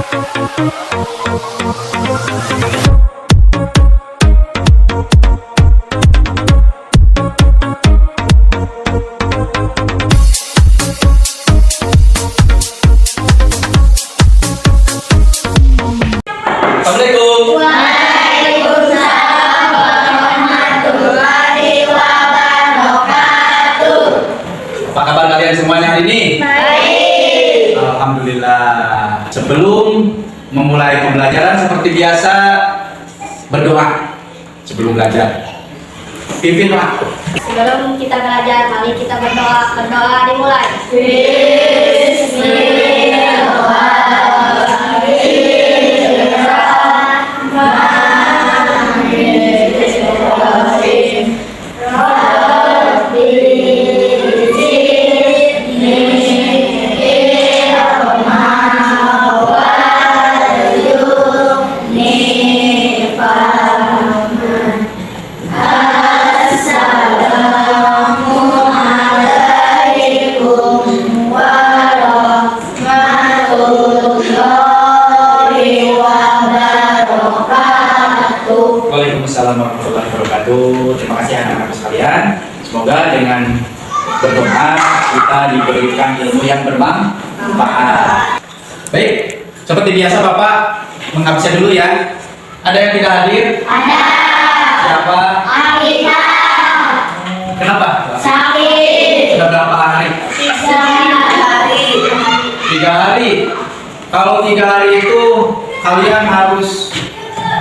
Apa kabar kalian semuanya hari ini? Baik. Alhamdulillah. Sebelum memulai pembelajaran seperti biasa, berdoa sebelum belajar. Pimpin doa. Sebelum kita belajar, mari kita berdoa. Berdoa dimulai. Waalaikumsalam warahmatullahi wabarakatuh. Terima kasih anak-anak sekalian. Semoga dengan berdoa kita diberikan ilmu yang bermanfaat. Baik, seperti biasa Bapak mengabsen dulu ya. Ada yang tidak hadir? Ada. Siapa? Alita. Kenapa? Sakit. Sudah berapa hari? 3 hari. 3 hari. Kalau 3 hari itu kalian harus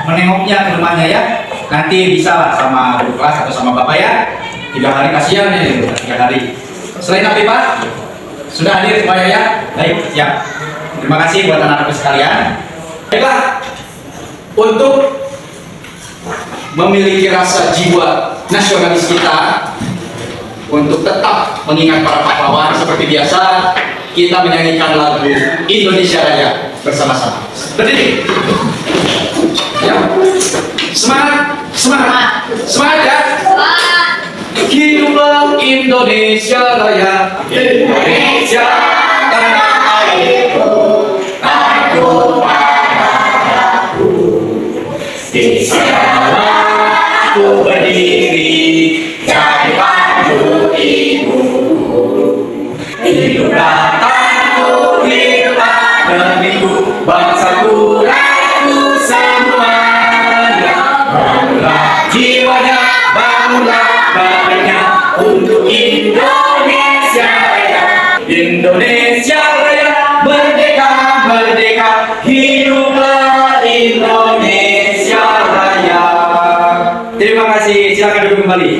menengoknya ke rumahnya ya. Nanti bisa lah sama guru kelas atau sama bapak ya. 3 hari kasihan nih, 3 hari. Selain itu Pak, sudah hadir semuanya ya. Baik, siap. Terima kasih buat anak-anak sekalian. Baiklah, untuk memiliki rasa jiwa nasionalis kita, untuk tetap mengingat para pahlawan seperti biasa, kita menyanyikan lagu Indonesia Raya bersama-sama. Berdiri. Ya. Semangat, semangat, semangat ya. Hiduplah Indonesia Raya, Indonesia tanah airku, aku padaku. Di sana aku berdiri, jadi pandu ibu. Hiduplah tanahku, hiduplah negeriku, bangsaku, rakyatku semuanya. Bangunlah jiwanya, bangunlah badannya untuk Indonesia Raya. Indonesia Raya, merdeka, merdeka, hiduplah Indonesia Raya. Terima kasih, silakan duduk kembali.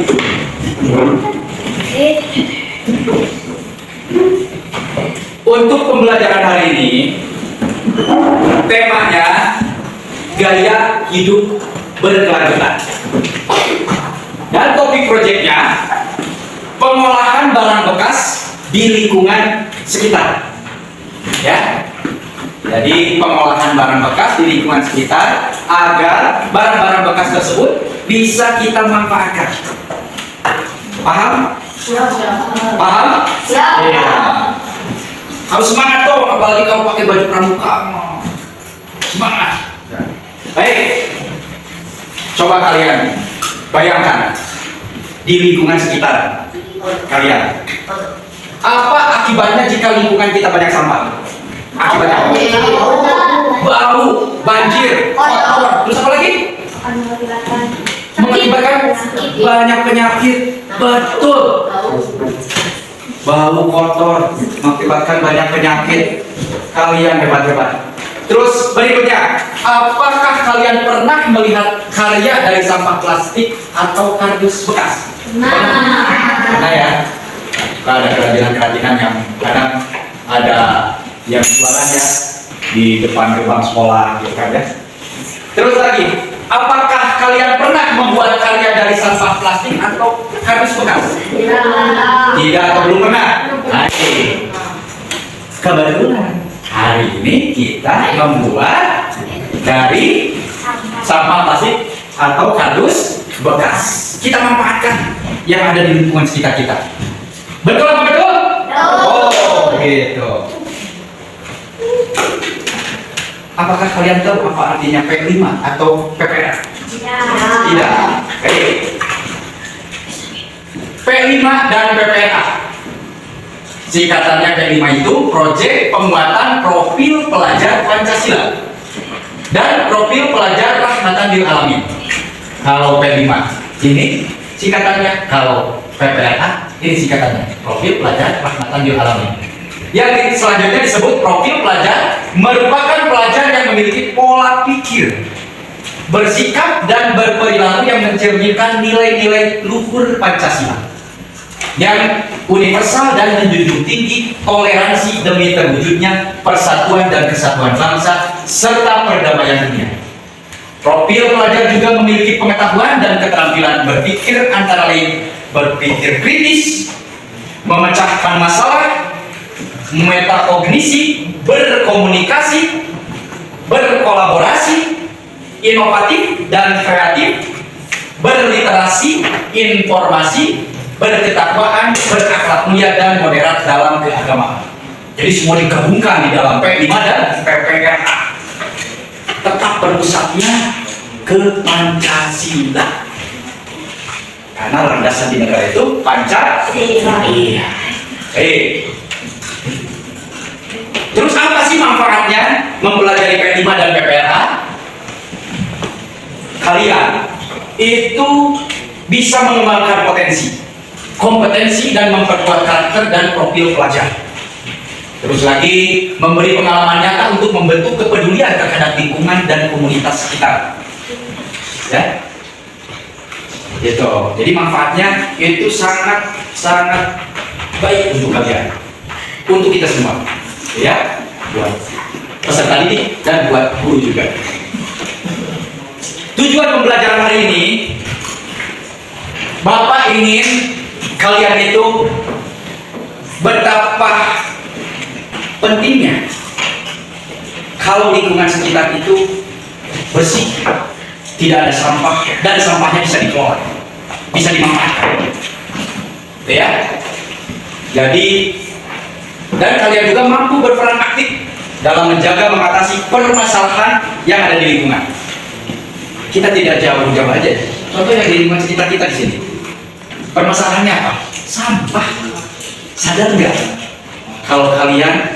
Untuk pembelajaran hari ini, temanya gaya hidup berkelanjutan. Dan topik proyeknya pengolahan barang bekas di lingkungan sekitar. Ya. Jadi pengolahan barang bekas di lingkungan sekitar agar barang-barang bekas tersebut bisa kita manfaatkan. Paham? Paham? Ya. Harus semangat dong, apalagi kalau pakai baju pramuka. Semangat. Baik. Coba kalian bayangkan di lingkungan sekitar kalian. Apa akibatnya jika lingkungan kita banyak sampah? Akibatnya bau, banjir, kotor. Terus apa lagi? Mengakibatkan banyak penyakit. Betul. Bau, kotor, mengakibatkan banyak penyakit. Kalian hebat-hebat. Terus berikutnya, apakah kalian pernah melihat karya dari sampah plastik atau kardus bekas? Nah ya, ada kerajinan-kerajinan yang kadang ada yang jualan ya di depan gerbang sekolah gitu kan ya. Terus lagi, apakah kalian pernah membuat karya dari sampah plastik atau kardus bekas? Tidak atau belum pernah? Kebetulan hari ini kita membuat dari sampah plastik atau kardus bekas. Kita manfaatkan yang ada di lingkungan sekitar kita. Betul apa betul? Oh, gitu. Apakah kalian tahu apa artinya P5 atau PPR? Ya. Tidak. Oke. P5 dan PPRA. Singkatannya P5 itu Proyek Penguatan Profil Pelajar Pancasila dan Profil Pelajar Rahmatan lil Alamin. Kalau P5 ini singkatannya, kalau PPRA ini singkatannya Profil Pelajar Rahmatan lil Alamin. Yang selanjutnya disebut profil pelajar merupakan pelajar yang memiliki pola pikir, bersikap dan berperilaku yang mencerminkan nilai-nilai luhur Pancasila, yang universal dan menjunjung tinggi toleransi demi terwujudnya persatuan dan kesatuan bangsa serta perdamaian dunia. Profil pelajar juga memiliki pengetahuan dan keterampilan berpikir, antara lain berpikir kritis, memecahkan masalah, metakognisi, berkomunikasi, berkolaborasi, inovatif dan kreatif, berliterasi, informasi, berketakwaan, berakhlak mulia dan moderat dalam keagamaan. Jadi semua digabungkan di dalam P5 dan PPRA. Tetap berpusatnya ke Pancasila. Karena landasan di negara itu Pancasila. Iya. Terus apa sih manfaatnya mempelajari P5 dan PPRA? Kalian itu bisa mengembangkan potensi, kompetensi dan memperkuat karakter dan profil pelajar. Terus lagi memberi pengalaman nyata untuk membentuk kepedulian terhadap lingkungan dan komunitas sekitar. Ya, gitu. Jadi manfaatnya itu sangat baik untuk kalian, untuk kita semua. Ya, buat peserta didik dan buat guru juga. Tujuan pembelajaran hari ini, Bapak ingin kalian itu betapa pentingnya kalau lingkungan sekitar itu bersih, tidak ada sampah, dan sampahnya bisa dikelola, bisa dimanfaatkan. Ya, jadi dan kalian juga mampu berperan aktif dalam menjaga mengatasi permasalahan yang ada di lingkungan. Kita tidak jauh-jauh aja. Contoh yang di lingkungan sekitar kita di sini. Permasalahannya apa? Sampah. Sadar nggak? Kalau kalian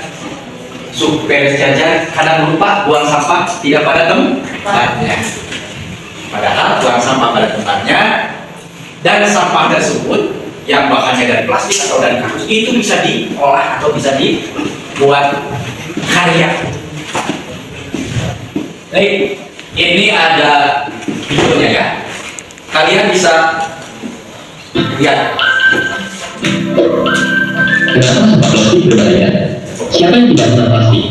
beres jajan, kadang lupa buang sampah tidak pada tempatnya. Padahal buang sampah pada tempatnya, dan sampah tersebut yang bahannya dari plastik atau dari kardus itu bisa diolah atau bisa dibuat karya. Baik, ini ada videonya ya. Kalian bisa lihat. Kenapa sampah plastik berbahaya? Siapa yang tidak pernah plastik?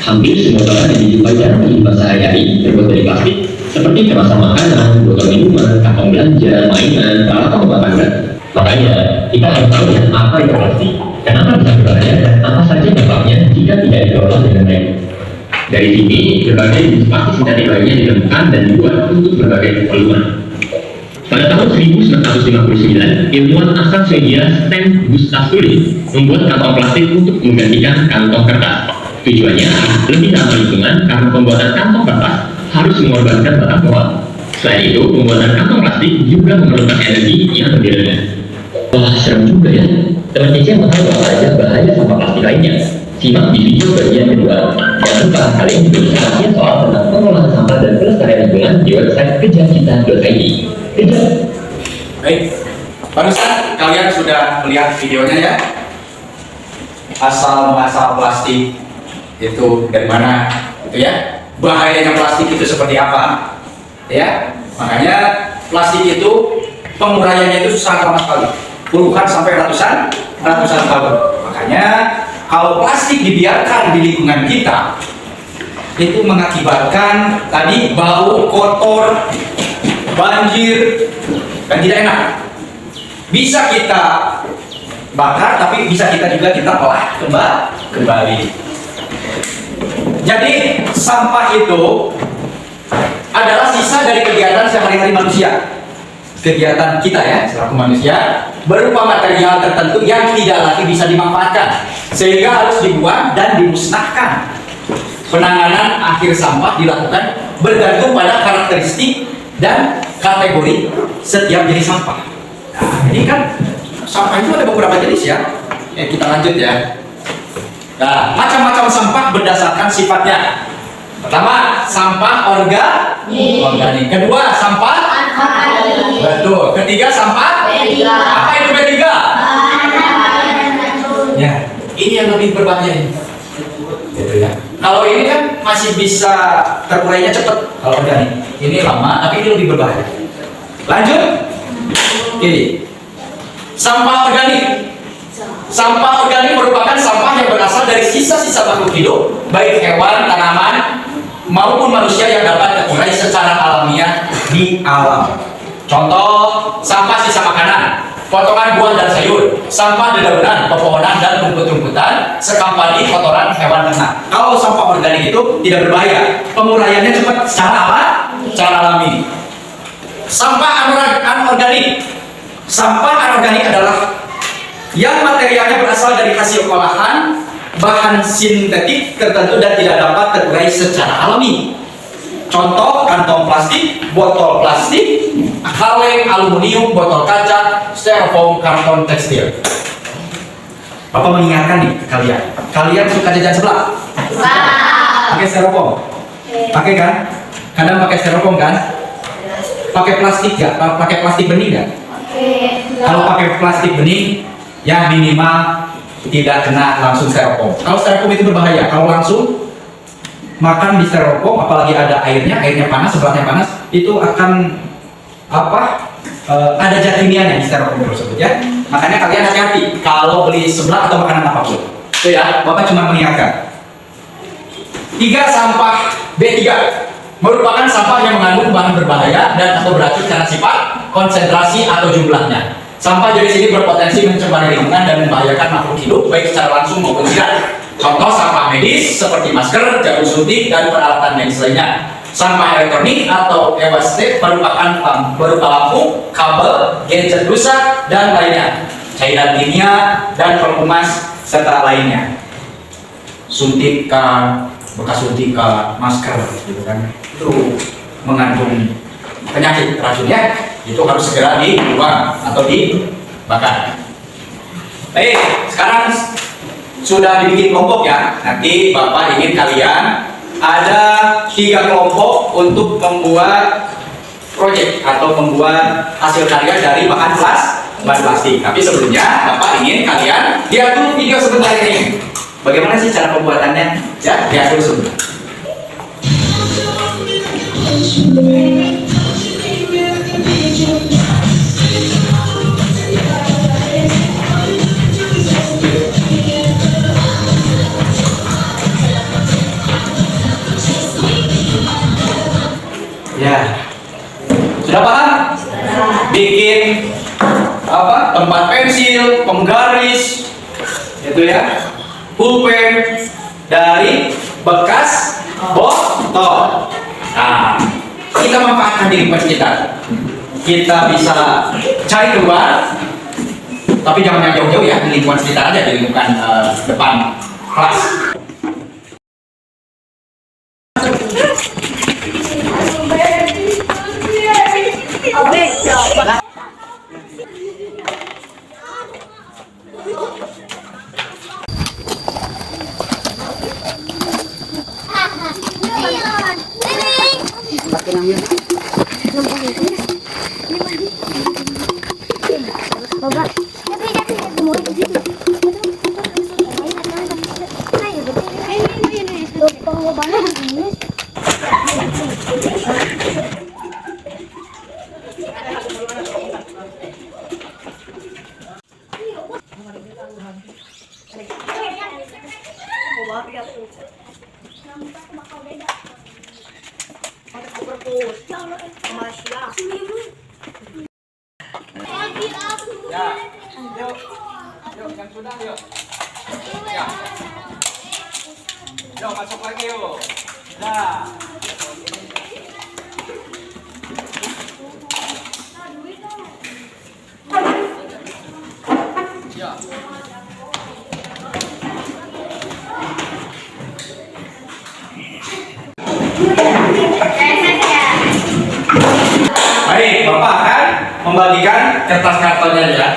Hampir semua barang yang dijumpai dalam kehidupan sehari-hari terbuat dari plastik, seperti kemasan makanan, botol minuman, kantong belanja, mainan, peralatan rumah tangga. Makanya, kita harus tahu apa itu plastik, kenapa bisa berbahaya, dan apa saja dampaknya jika tidak dikelola dengan baik. Dari sini, berbagai jenis plastik sintetik lainnya ditemukan dan dibuat untuk berbagai keperluan. Pada tahun 1959, ilmuwan asal Swedia Sten Gustafsson membuat kantong plastik untuk menggantikan kantong kertas. Tujuannya lebih ramah lingkungan karena pembuatan kantong kertas harus mengorbankan batang pohon. Selain itu, pembuatan kantong plastik juga memerlukan energi yang lebih rendah. Wah, serem juga ya. Teman Cici mau tahu apa aja bahaya sampah plastik lainnya? Simak di video bagian kedua. Jangan lupa kalian juga bisa latihan soal tentang pengolahan sampah dan pelestarian lingkungan di website kejarcita.id. Kejar. Baik, barusan kalian sudah melihat videonya ya. Asal muasal plastik itu dari mana, itu ya. Bahayanya plastik itu seperti apa, ya. Makanya plastik itu penguraiannya itu sangat lama sekali, puluhan sampai ratusan tahun. Makanya kalau plastik dibiarkan di lingkungan kita, itu mengakibatkan tadi bau, kotor, banjir, dan tidak enak. Bisa kita bakar, tapi bisa kita olah kembali. Jadi sampah itu adalah sisa dari kegiatan sehari-hari manusia. Kegiatan kita ya, selaku manusia, berupa material tertentu yang tidak lagi bisa dimanfaatkan, sehingga harus dibuang dan dimusnahkan. Penanganan akhir sampah dilakukan bergantung pada karakteristik dan kategori setiap jenis sampah. Nah, ini kan sampah itu ada beberapa jenis ya. Kita lanjut ya. Nah, macam-macam sampah berdasarkan sifatnya. Pertama, sampah organik. Kedua, sampah Anorganik. betul. Ketiga, sampah B3. apa itu B3? Ya, ini yang lebih berbahaya ini. Gitu ya. Kalau ini kan masih bisa terurainya cepat kalau organik. Ini lama, tapi ini lebih berbahaya. Lanjut. Ini sampah organik. Sampah organik merupakan sampah yang berasal dari sisa-sisa makhluk hidup, baik hewan, tanaman, maupun manusia yang dapat terurai secara alamiah di alam. Contoh, sampah sisa makanan, potongan buah dan sayur, sampah dedaunan, pepohonan dan rumput-rumputan, sekam padi, kotoran hewan ternak. Kalau sampah organik itu tidak berbahaya, penguraiannya cepat secara alami. Sampah anorganik. Sampah anorganik adalah yang materialnya berasal dari hasil olahan bahan sintetik tertentu dan tidak dapat terurai secara alami. Contoh, kantong plastik, botol plastik, kaleng aluminium, botol kaca, styrofoam, karton tekstil. Bapak mengingatkan nih ke kalian. Kalian suka jajan sebelah? Pakai styrofoam? Pakai kan? Kadang pakai styrofoam kan? Pakai plastik nggak? Pakai plastik bening nggak? Kalau pakai plastik bening, ya minimal tidak kena langsung styrofoam. Kalau styrofoam itu berbahaya. Kalau langsung makan di styrofoam, apalagi ada airnya panas, seberatnya panas, itu akan ada zat kimianya di styrofoam tersebut ya. Makanya kalian hati-hati kalau beli seblak atau makanan apapun. Itu ya, Bapak cuma mengingatkan. 3. Sampah B3 merupakan sampah yang mengandung bahan berbahaya dan atau beracun karena sifat, konsentrasi atau jumlahnya. Sampah jenis ini berpotensi mencemari lingkungan dan membahayakan makhluk hidup baik secara langsung maupun tidak. Contoh, sampah medis seperti masker, jarum suntik, dan peralatan medis lainnya. Sampah elektronik atau e-waste merupakan berupa lampu, kabel, gadget rusak, dan lainnya. Cairan kimia dan pelumas serta lainnya. Suntikan, bekas suntikan, masker, gitu kan. Itu mengandung penyakit racun ya. Itu harus segera dibuang atau dibakar. Baik, sekarang sudah dibikin kelompok ya. Nanti Bapak ingin kalian ada 3 kelompok untuk membuat proyek atau membuat hasil karya dari bahan plastik. Tapi sebelumnya Bapak ingin kalian lihat dulu video sebentar ini. Bagaimana sih cara pembuatannya? Ya, lihat dulu sebentar. Ya, sudah paham? Bikin tempat pensil, penggaris, itu ya, pulpen dari bekas botol. Nah, kita manfaatkan di lingkungan kita. Kita bisa cari keluar, tapi jangan yang jauh-jauh ya, di lingkungan sekitar aja, di lingkungan depan kelas. Ya, yuk, yang sudah yuk. Ya, yuk masuk lagi yuk. Nah, ya. bagikan kertas kartonnya ya.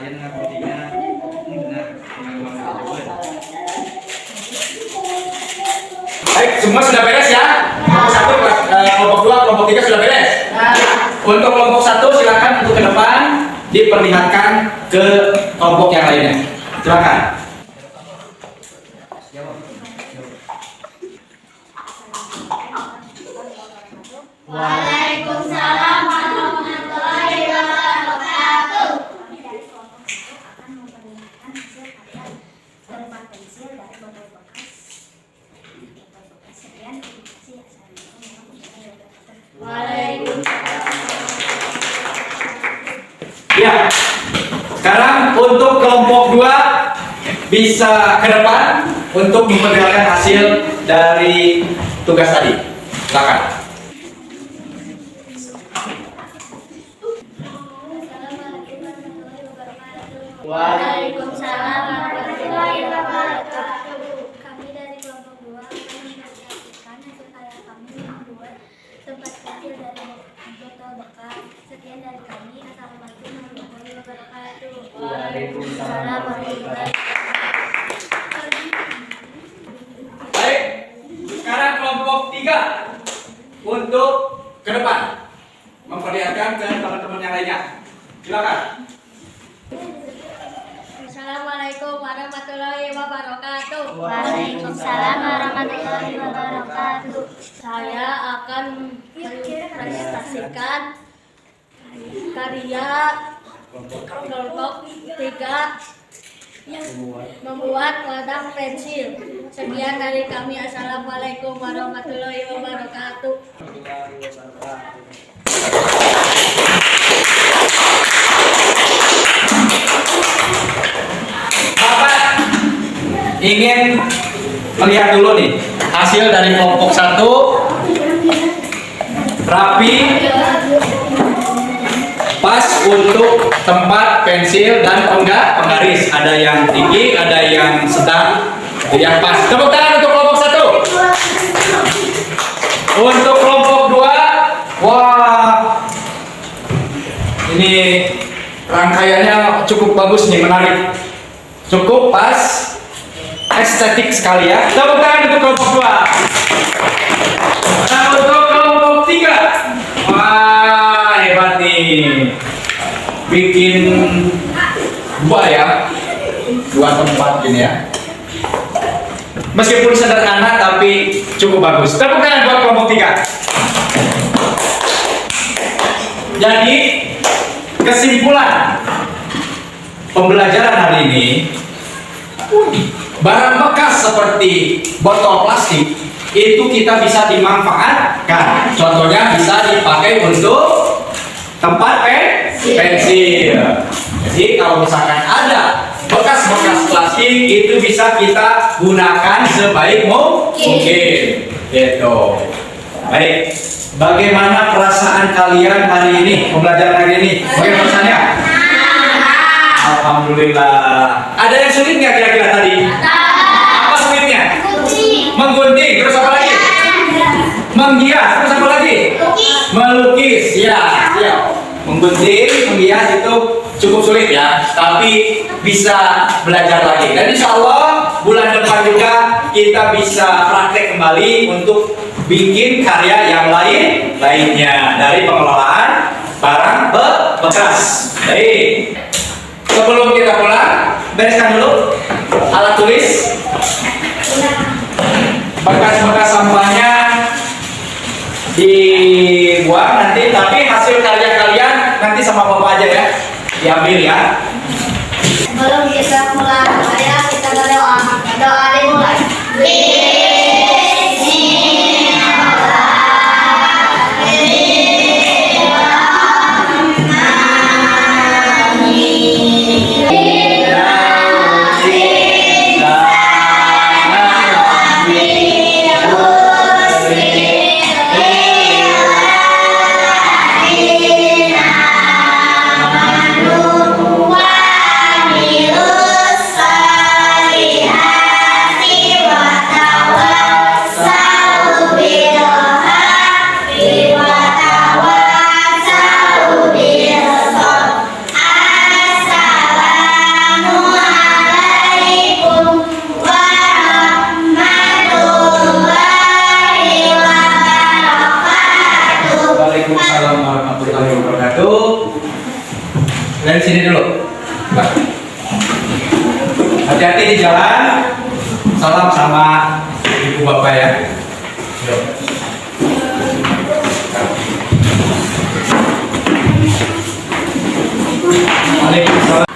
Ayan na kuntinya. Nah, baik, semua sudah beres ya? Kelompok 1, kelompok 2, kelompok 3 sudah beres? Untuk kelompok 1 silakan untuk ke depan diperlihatkan ke kelompok yang lainnya. Silakan. Waalaikumsalam warahmatullahi wabarakatuh. Kami dari kelompok 1 akan memperlihatkan hasil karya berupa pensil dari botol bekas. Sekian, terima kasih. Assalamualaikum warahmatullahi wabarakatuh. Waalaikumsalam. Ya. Sekarang untuk kelompok 2 bisa ke depan untuk memperlihatkan hasil dari tugas tadi. Silakan. Waalaikumsalam warahmatullahi wabarakatuh. Kami dari kelompok 2 akan memperlihatkan hasil karya kami membuat tempat kecil dari botol bekas. Sekian dari kami. Assalamualaikum warahmatullahi wabarakatuh. Waalaikumsalam warahmatullahi wabarakatuh. Baik. Sekarang kelompok 3 untuk ke depan memperlihatkan ke teman-teman yang lainnya. Silakan. Assalamualaikum warahmatullahi wabarakatuh. Waalaikumsalam warahmatullahi wabarakatuh. Saya akan mempresentasikan karya kelompok 3 membuat wadah pensil. Sekian dari kami. Assalamualaikum warahmatullahi wabarakatuh. Bapak ingin melihat dulu nih hasil dari kelompok 1 rapi, pas untuk tempat pensil dan penggaris. Ada yang tinggi, ada yang sedang, yang pas. Tepuk tangan untuk kelompok 1. Untuk kelompok 2, wah, ini rangkaiannya cukup bagus nih, menarik. Cukup pas, estetik sekali ya. Tepuk tangan untuk kelompok 2. Nah, untuk kelompok 3, wah, hebat nih. Bikin 2 ya, 2 tempat gini ya. Meskipun sederhana tapi cukup bagus. Tepuk tangan buat kelompok 3. Jadi kesimpulan pembelajaran hari ini, barang bekas seperti botol plastik itu kita bisa dimanfaatkan. Contohnya bisa dipakai untuk tempat pensil. Jadi kalau misalkan ada bekas-bekas plastik itu bisa kita gunakan sebaik mungkin. Gitu. Baik. Bagaimana perasaan kalian hari ini, pembelajaran hari ini? Bagaimana perasaannya? Alhamdulillah. Ada yang sulit nggak kira-kira tadi? Apa sulitnya? Menggunting. Terus apa lagi? Menghias. Terus apa lagi? Melukis. Ya. Menggunting, menghias itu cukup sulit ya. Tapi bisa belajar lagi. Dan insya Allah bulan depan juga kita bisa praktek kembali untuk bikin karya yang lainnya dari pengelolaan barang bekas. Baik. Sebelum kita pulang, bereskan dulu alat tulis, bekas-bekas sampahnya dibuang nanti, tapi hasil karya kalian nanti sama bapak aja ya, diambil ya. Sebelum kita pulang, kita berdoa. Doa dimulai. Waalaikumsalam warahmatullahi wabarakatuh. Dari sini dulu. Mbak. Hati-hati di jalan. Salam sama ibu bapak ya. Yuk. Waalaikumsalam.